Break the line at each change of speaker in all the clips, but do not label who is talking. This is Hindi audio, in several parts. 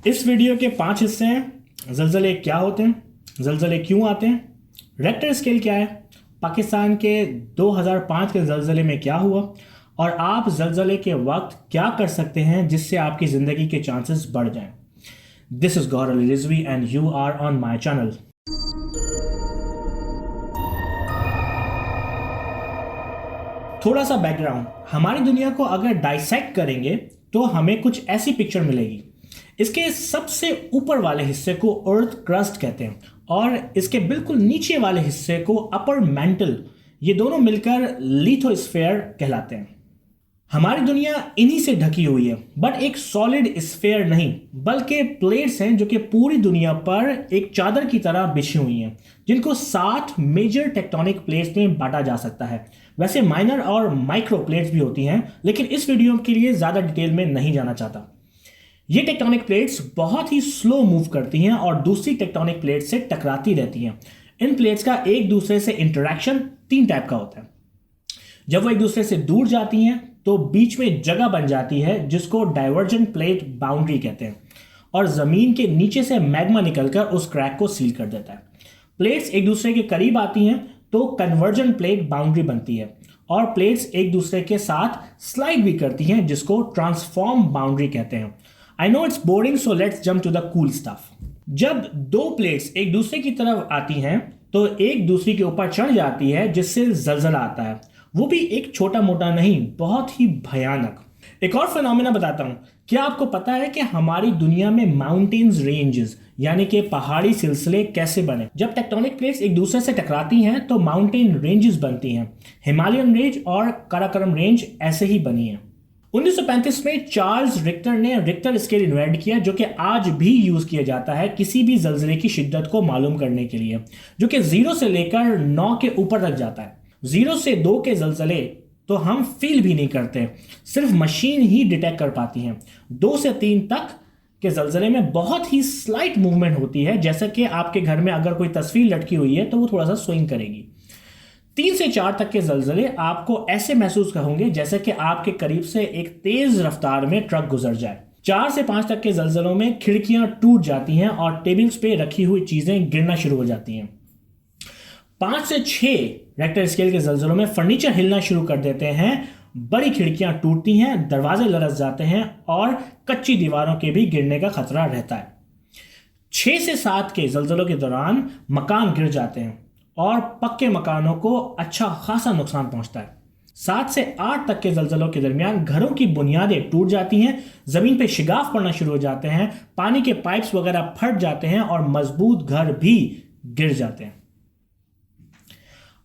इस वीडियो के 5 हिस्से हैं। ज़लज़ले क्या होते हैं, ज़लज़ले क्यों आते हैं, रेक्टर स्केल क्या है, पाकिस्तान के 2005 के ज़लज़ले में क्या हुआ और आप ज़लज़ले के वक्त क्या कर सकते हैं जिससे आपकी ज़िंदगी के चांसेस बढ़ जाएं। This is Gauhar Ali Rizvi and you are on my channel. थोड़ा सा बैकग्राउंड, हमारी दुनिया को अगर डाइसेक्ट करेंगे तो हमें कुछ ऐसी पिक्चर मिलेगी। इसके सबसे ऊपर वाले हिस्से को अर्थ क्रस्ट कहते हैं और इसके बिल्कुल नीचे वाले हिस्से को अपर मैंटल, ये दोनों मिलकर लिथोस्फीयर कहलाते हैं। हमारी दुनिया इन्हीं से ढकी हुई है, बट एक सॉलिड स्फीयर नहीं बल्कि प्लेट्स हैं जो कि पूरी दुनिया पर एक चादर की तरह बिछी हुई हैं, जिनको 7 मेजर टेक्टोनिक प्लेट्स में बांटा जा सकता है। वैसे माइनर और माइक्रो प्लेट्स भी होती हैं, लेकिन इस वीडियो के लिए ज़्यादा डिटेल में नहीं जाना चाहता। ये टेक्टोनिक प्लेट्स बहुत ही स्लो मूव करती हैं और दूसरी टेक्टोनिक प्लेट से टकराती रहती हैं। इन प्लेट्स का एक दूसरे से इंटरेक्शन 3 टाइप का होता है। जब वो एक दूसरे से दूर जाती हैं तो बीच में जगह बन जाती है जिसको डाइवर्जेंट प्लेट बाउंड्री कहते हैं और ज़मीन के नीचे से मैग्मा निकलकर उस क्रैक को सील कर देता है। प्लेट्स एक दूसरे के करीब आती हैं तो कन्वर्जेंट प्लेट बाउंड्री बनती है और प्लेट्स एक दूसरे के साथ स्लाइड भी करती हैं जिसको ट्रांसफॉर्म बाउंड्री कहते हैं। I know it's boring, so let's jump to the cool stuff. जब 2 प्लेट्स एक दूसरे की तरफ आती हैं तो एक दूसरी के ऊपर चढ़ जाती है जिससे जलजला आता है, वो भी एक छोटा मोटा नहीं, बहुत ही भयानक। एक और फिनोमेना बताता हूं। क्या आपको पता है कि हमारी दुनिया में माउंटेन्स रेंजेस यानी कि पहाड़ी सिलसिले कैसे बने? जब टेक्टोनिक प्लेट्स एक दूसरे से टकराती हैं तो माउंटेन रेंजेस बनती हैं। हिमालयन रेंज और काराकोरम रेंज ऐसे ही बनी है। 1935 में चार्ल्स रिक्टर ने रिक्टर स्केल इन्वेंट किया जो कि आज भी यूज किया जाता है किसी भी जलजले की शिद्दत को मालूम करने के लिए, जो कि 0 से लेकर 9 के ऊपर तक जाता है। 0 से 2 के जलजले तो हम फील भी नहीं करते, सिर्फ मशीन ही डिटेक्ट कर पाती हैं। 2 से 3 तक के जलजले में बहुत ही स्लाइट मूवमेंट होती है, जैसे कि आपके घर में अगर कोई तस्वीर लटकी हुई है तो वो थोड़ा सा स्विंग करेगी। 3 से 4 तक के जलजले आपको ऐसे महसूस होंगे जैसे कि आपके करीब से एक तेज रफ्तार में ट्रक गुजर जाए। 4 से 5 तक के जलजलों में खिड़कियां टूट जाती हैं और टेबल्स पे रखी हुई चीजें गिरना शुरू हो जाती हैं। 5 से 6 रेक्टर स्केल के जलजलों में फर्नीचर हिलना शुरू कर देते हैं, बड़ी खिड़कियां टूटती हैं, दरवाजे लरस जाते हैं और कच्ची दीवारों के भी गिरने का खतरा रहता है। 6 से 7 के जलजलों के दौरान मकान गिर जाते हैं और पक्के मकानों को अच्छा खासा नुकसान पहुंचता है। 7 से 8 तक के जलजलों के दरमियान घरों की बुनियादें टूट जाती हैं, जमीन पे शिगाफ पड़ना शुरू हो जाते हैं, पानी के पाइप्स वगैरह फट जाते हैं और मजबूत घर भी गिर जाते हैं।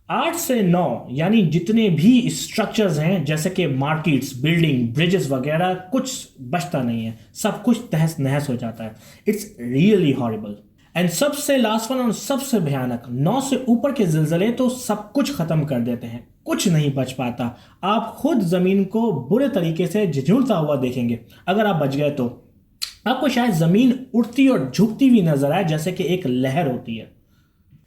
8 से 9 यानी जितने भी स्ट्रक्चर्स हैं जैसे कि मार्केट्स, बिल्डिंग, ब्रिजेस वगैरह, कुछ बचता नहीं है, सब कुछ तहस नहस हो जाता है। It's really horrible. एंड सबसे लास्ट वन और सबसे भयानक, 9 से ऊपर के जिलजिले तो सब कुछ खत्म कर देते हैं, कुछ नहीं बच पाता। आप खुद जमीन को बुरे तरीके से झिझुड़ता हुआ देखेंगे। अगर आप बच गए तो आपको शायद जमीन उड़ती और झुकती हुई नजर आए जैसे कि एक लहर होती है।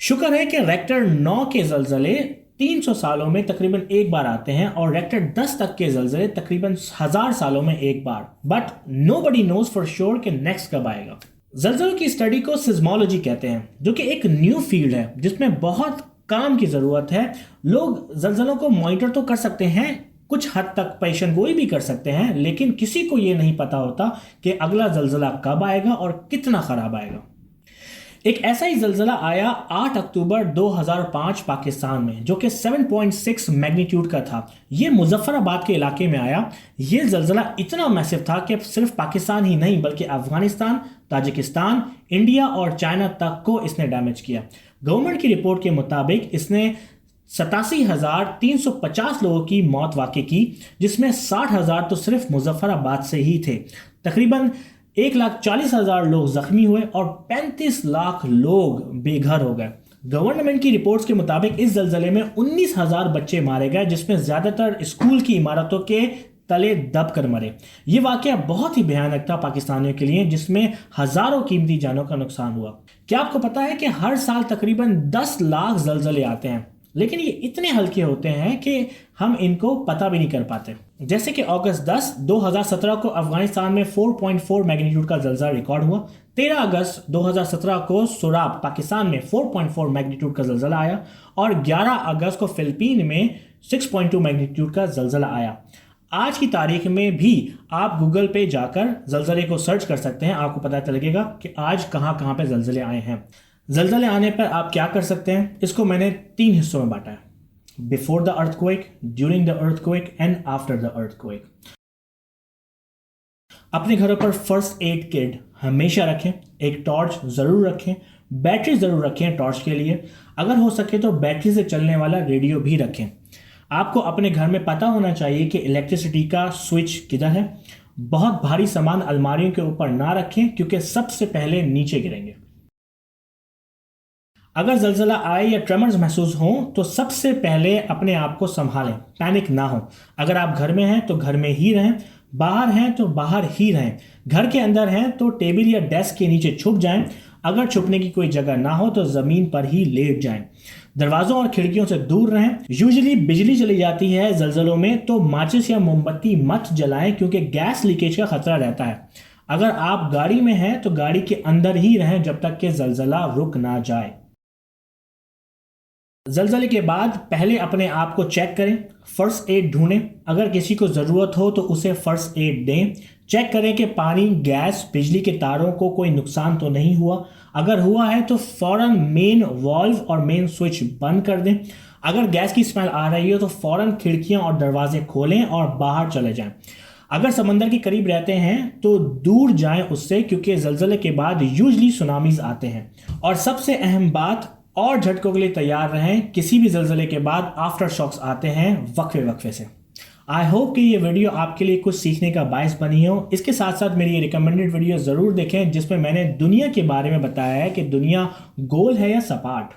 शुक्र है कि रेक्टर 9 के जलजले 300 सालों में तकरीबन एक बार आते हैं और रेक्टर 10 तक के जलजले तकरीबन 1000 सालों में एक बार। But nobody knows for sure कि नेक्स्ट कब आएगा। जलजलों की स्टडी को सिस्मोलॉजी कहते हैं, जो कि एक न्यू फील्ड है जिसमें बहुत काम की जरूरत है। लोग जलजलों को मॉनिटर तो कर सकते हैं, कुछ हद तक पेशन गोई भी कर सकते हैं, लेकिन किसी को यह नहीं पता होता कि अगला जलजला कब आएगा और कितना खराब आएगा। एक ऐसा ही जलजला आया 8 अक्टूबर 2005 पाकिस्तान में, जो कि 7.6 मैग्नीट्यूड का था। यह मुजफ्फराबाद के इलाके में आया। यह जलजला इतना मैसिव था कि सिर्फ पाकिस्तान ही नहीं बल्कि अफगानिस्तान, ताजिकिस्तान, इंडिया और चाइना तक को इसने डैमेज किया। गवर्नमेंट की रिपोर्ट के मुताबिक इसने 87,350 लोगों की मौत वाक़ई की, जिसमें 60,000 तो सिर्फ मुजफ्फराबाद से ही थे। तकरीबन 1,40,000 लोग जख्मी हुए और 35 लाख लोग बेघर हो गए। गवर्नमेंट की रिपोर्ट्स के मुताबिक इस जलजले में 19,000 बच्चे मारे गए, जिसमें ज्यादातर स्कूल की इमारतों के तले दब कर मरे। ये वाकया बहुत ही भयानक था पाकिस्तानियों के लिए, जिसमें हजारों कीमती जानों का नुकसान हुआ। क्या आपको पता है कि हर साल तकरीबन 10 लाख जलजले आते हैं? लेकिन ये इतने हल्के होते हैं कि हम इनको पता भी नहीं कर पाते। जैसे कि अगस्त 10, 2017 को अफगानिस्तान में 4.4 मैग्नीट्यूड का जलज़ला रिकॉर्ड हुआ। 13 अगस्त 2017 को सोराब पाकिस्तान में 4.4 मैग्नीट्यूड का जलज़ला आया और 11 अगस्त को फिलीपीन में 6.2 मैग्नीट्यूड का जलज़ला आया। आज की तारीख में भी आप गूगल पे जाकर जलज़ले को सर्च कर सकते हैं, आपको पता चलेगा कि आज कहाँ कहाँ पे जलज़ले आए हैं। जलज़ले आने पर आप क्या कर सकते हैं, इसको मैंने 3 हिस्सों में बांटा है: before the earthquake, during the earthquake and after the earthquake. अपने घरों पर फर्स्ट एड किट हमेशा रखें, एक टॉर्च ज़रूर रखें, बैटरी ज़रूर रखें टॉर्च के लिए, अगर हो सके तो बैटरी से चलने वाला रेडियो भी रखें। आपको अपने घर में पता होना चाहिए कि इलेक्ट्रिसिटी का स्विच किधर है। बहुत भारी सामान अलमारियों के ऊपर ना रखें क्योंकि सबसे पहले नीचे गिरेंगे। अगर जलजला आए या ट्रेमर्स महसूस हो तो सबसे पहले अपने आप को संभालें, पैनिक ना हो। अगर आप घर में हैं तो घर में ही रहें, बाहर हैं तो बाहर ही रहें, घर के अंदर हैं तो टेबल या डेस्क के नीचे छुप जाएं, अगर छुपने की कोई जगह ना हो तो ज़मीन पर ही लेट जाएं। दरवाज़ों और खिड़कियों से दूर रहें। यूजुअली बिजली चली जाती है जलजलों में तो माचिस या मोमबत्ती मत जलाएं क्योंकि गैस लीकेज का खतरा रहता है। अगर आप गाड़ी में हैं तो गाड़ी के अंदर ही रहें जब तक कि जलजला रुक ना जाए। जलजले के बाद पहले अपने आप को चेक करें, फर्स्ट एड ढूंढें, अगर किसी को ज़रूरत हो तो उसे फर्स्ट एड दें। चेक करें कि पानी, गैस, बिजली के तारों को कोई नुकसान तो नहीं हुआ। अगर हुआ है तो फौरन मेन वाल्व और मेन स्विच बंद कर दें। अगर गैस की स्मेल आ रही हो तो फौरन खिड़कियां और दरवाजे खोलें और बाहर चले जाएं। अगर समंदर के करीब रहते हैं तो दूर जाएं उससे क्योंकि जलजले के बाद यूजली सुनामीज आते हैं। और सबसे अहम बात, और झटकों के लिए तैयार रहें, किसी भी जलजले के बाद आफ्टर शॉक्स आते हैं वक्फे वक्फे से। आई होप कि ये वीडियो आपके लिए कुछ सीखने का बायस बनी हो। इसके साथ साथ मेरी ये रिकमेंडेड वीडियो ज़रूर देखें जिसमें मैंने दुनिया के बारे में बताया है कि दुनिया गोल है या सपाट।